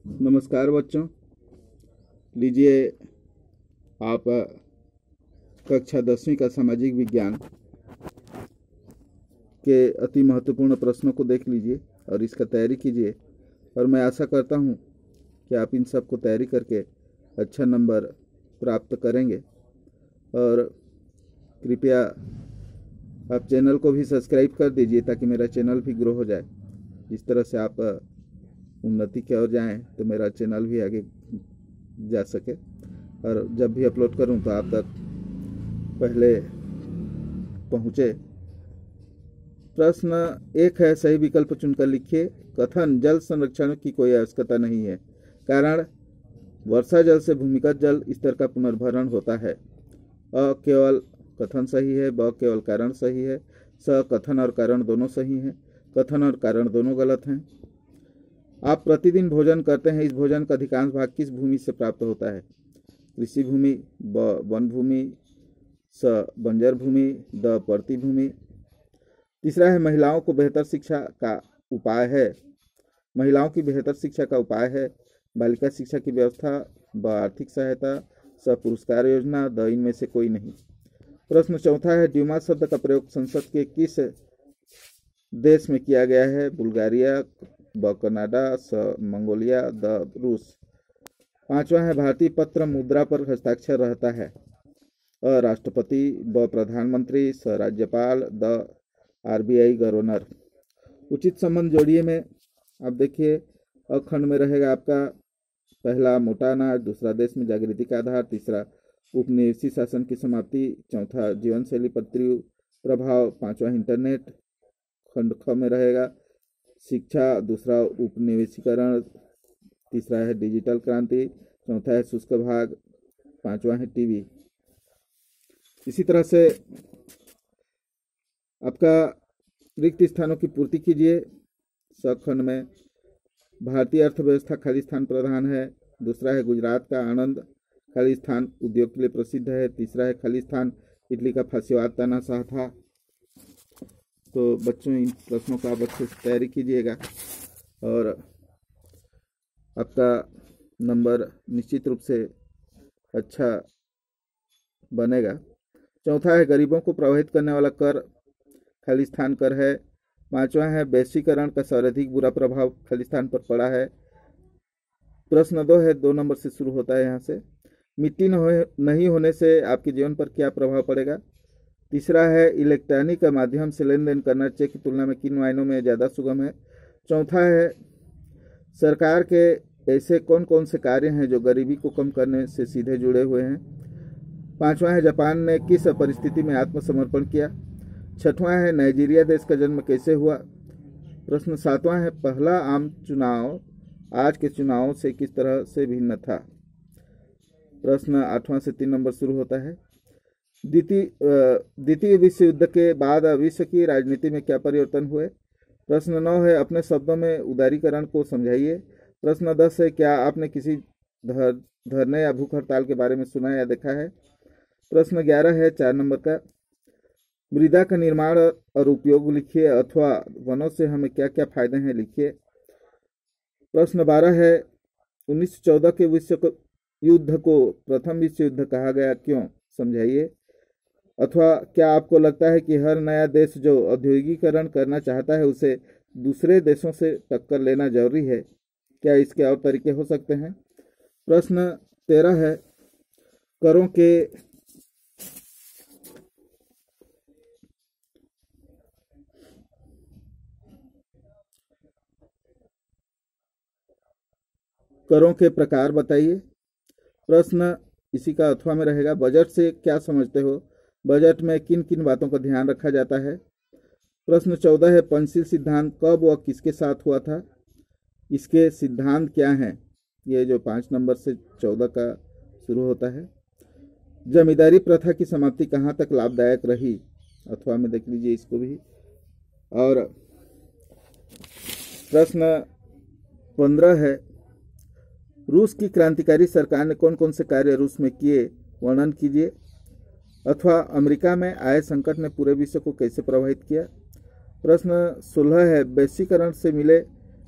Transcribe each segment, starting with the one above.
नमस्कार बच्चों, लीजिए आप कक्षा 10वीं का सामाजिक विज्ञान के अति महत्वपूर्ण प्रश्नों को देख लीजिए और इसका तैयारी कीजिए। और मैं आशा करता हूं कि आप इन सब को तैयारी करके अच्छा नंबर प्राप्त करेंगे। और कृपया आप चैनल को भी सब्सक्राइब कर दीजिए ताकि मेरा चैनल भी ग्रो हो जाए। जिस तरह से आप उन्नति की ओर जाएं तो मेरा चैनल भी आगे जा सके और जब भी अपलोड करूं तो आप तक पहले पहुंचे। प्रश्न 1 है, सही विकल्प चुनकर लिखिए। कथन, जल संरक्षण की कोई आवश्यकता नहीं है। कारण, वर्षा जल से भूमिगत जल स्तर का पुनर्भरण होता है। अ केवल कथन सही है, ब केवल कारण सही है, स कथन और कारण दोनों सही हैं, कथन और कारण दोनों गलत हैं। आप प्रतिदिन भोजन करते हैं, इस भोजन का अधिकांश भाग किस भूमि से प्राप्त होता है? कृषि भूमि, ब वन भूमि, स बंजर भूमि, द परती भूमि। तीसरा है, महिलाओं को बेहतर शिक्षा का उपाय है। महिलाओं की बेहतर शिक्षा का उपाय है बालिका शिक्षा की व्यवस्था, ब आर्थिक सहायता, स पुरस्कार योजना, द इनमें से कोई नहीं। प्रश्न 4 है, ड्यूमा शब्द का प्रयोग संसद के किस देश में किया गया है? बुल्गारिया, ब कनाडा, स मंगोलिया, द रूस। 5वां है, भारतीय पत्र मुद्रा पर हस्ताक्षर रहता है। अ राष्ट्रपति, ब प्रधानमंत्री, स राज्यपाल, द आरबीआई गवर्नर। उचित संबंध जोड़िए में आप देखिए, अखंड में रहेगा आपका पहला मोटा अनाज, दूसरा देश में जागृति का आधार, तीसरा उपनिवेशी शासन की समाप्ति, चौथा जीवन शैली पर तीव्र प्रभाव, 5वां इंटरनेट, खंड ख में रहेगा शिक्षा, दूसरा उपनिवेशीकरण, तीसरा है डिजिटल क्रांति, चौथा है शुष्क भाग, 5वां है टीवी। इसी तरह से आपका रिक्त स्थानों की पूर्ति कीजिए। सखंड में भारतीय अर्थव्यवस्था खाली स्थान प्रधान है, दूसरा है गुजरात का आणंद खाली स्थान उद्योग के लिए प्रसिद्ध है, तीसरा है खाली स्थान इटली का फांसीवाद तानाशाह था। तो बच्चों, इन प्रश्नों का आप अच्छे से तैयारी कीजिएगा और आपका नंबर निश्चित रूप से अच्छा बनेगा। चौथा है, गरीबों को प्रभावित करने वाला कर खाली स्थान कर है। 5वां है, वैश्वीकरण का सर्वाधिक बुरा प्रभाव खाली स्थान पर पड़ा है। प्रश्न 2 है, 2 नंबर से शुरू होता है। यहाँ से, मिट्टी नहीं होने से आपके जीवन पर क्या प्रभाव पड़ेगा? तीसरा है, इलेक्ट्रॉनिक के माध्यम से लेन देन करना चेक की तुलना में किन मायनों में ज़्यादा सुगम है? चौथा है, सरकार के ऐसे कौन कौन से कार्य हैं जो गरीबी को कम करने से सीधे जुड़े हुए हैं? 5वां है, जापान ने किस परिस्थिति में आत्मसमर्पण किया? 6वां है, नाइजीरिया देश का जन्म कैसे हुआ? प्रश्न 7वां है, पहला आम चुनाव आज के चुनावों से किस तरह से भिन्न था? प्रश्न 8वां से 3 नंबर शुरू होता है। द्वितीय विश्व युद्ध के बाद विश्व की राजनीति में क्या परिवर्तन हुए? प्रश्न 9 है, अपने शब्दों में उदारीकरण को समझाइए। प्रश्न 10 है, क्या आपने किसी धरने या भूख हड़ताल के बारे में सुना या देखा है? प्रश्न 11 है, 4 नंबर का, मृदा का निर्माण और उपयोग लिखिए अथवा वनों से हमें क्या क्या फायदे हैं लिखिए। प्रश्न 12 है, 1914 के विश्व युद्ध को प्रथम विश्व युद्ध कहा गया, क्यों? समझाइए। अथवा क्या आपको लगता है कि हर नया देश जो औद्योगिकीकरण करना चाहता है उसे दूसरे देशों से टक्कर लेना जरूरी है? क्या इसके और तरीके हो सकते हैं? प्रश्न 13 है, करों के प्रकार बताइए। प्रश्न इसी का अथवा में रहेगा, बजट से क्या समझते हो? बजट में किन किन बातों का ध्यान रखा जाता है? प्रश्न 14 है, पंचशील सिद्धांत कब व किसके साथ हुआ था? इसके सिद्धांत क्या हैं? ये जो 5 नंबर से 14 का शुरू होता है। जमींदारी प्रथा की समाप्ति कहाँ तक लाभदायक रही? अथवा में देख लीजिए इसको भी। और प्रश्न 15 है, रूस की क्रांतिकारी सरकार ने कौन कौन से कार्य रूस में किए, वर्णन कीजिए। अथवा अमेरिका में आए संकट ने पूरे विश्व को कैसे प्रभावित किया? प्रश्न 16 है, वैश्वीकरण से मिले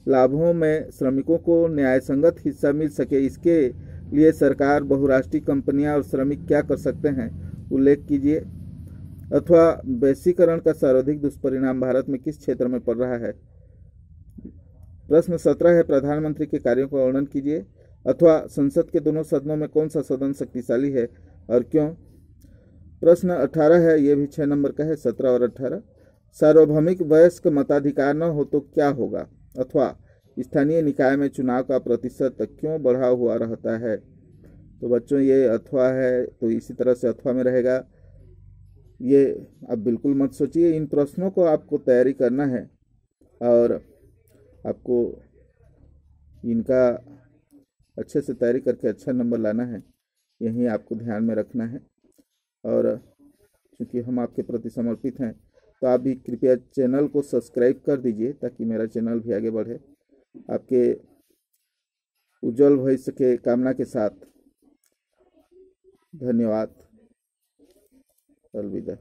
लाभों में श्रमिकों को न्यायसंगत हिस्सा मिल सके, इसके लिए सरकार, बहुराष्ट्रीय कंपनियां और श्रमिक क्या कर सकते हैं, उल्लेख कीजिए। अथवा वैश्वीकरण का सर्वाधिक दुष्परिणाम भारत में किस क्षेत्र में पड़ रहा है। प्रश्न 17 है, प्रधानमंत्री के कार्यों का वर्णन कीजिए। अथवा संसद के दोनों सदनों में कौन सा सदन शक्तिशाली है और क्यों। प्रश्न 18 है, ये भी 6 नंबर का है, 17 और 18। सार्वभौमिक वयस्क मताधिकार न हो तो क्या होगा। अथवा स्थानीय निकाय में चुनाव का प्रतिशत क्यों बढ़ा हुआ रहता है। तो बच्चों ये अथवा है, तो इसी तरह से अथवा में रहेगा। ये आप बिल्कुल मत सोचिए, इन प्रश्नों को आपको तैयारी करना है और आपको इनका अच्छे से तैयारी करके अच्छा नंबर लाना है, यही आपको ध्यान में रखना है। और क्योंकि हम आपके प्रति समर्पित हैं, तो आप भी कृपया चैनल को सब्सक्राइब कर दीजिए ताकि मेरा चैनल भी आगे बढ़े। आपके उज्जवल भविष्य के कामना के साथ धन्यवाद। अलविदा।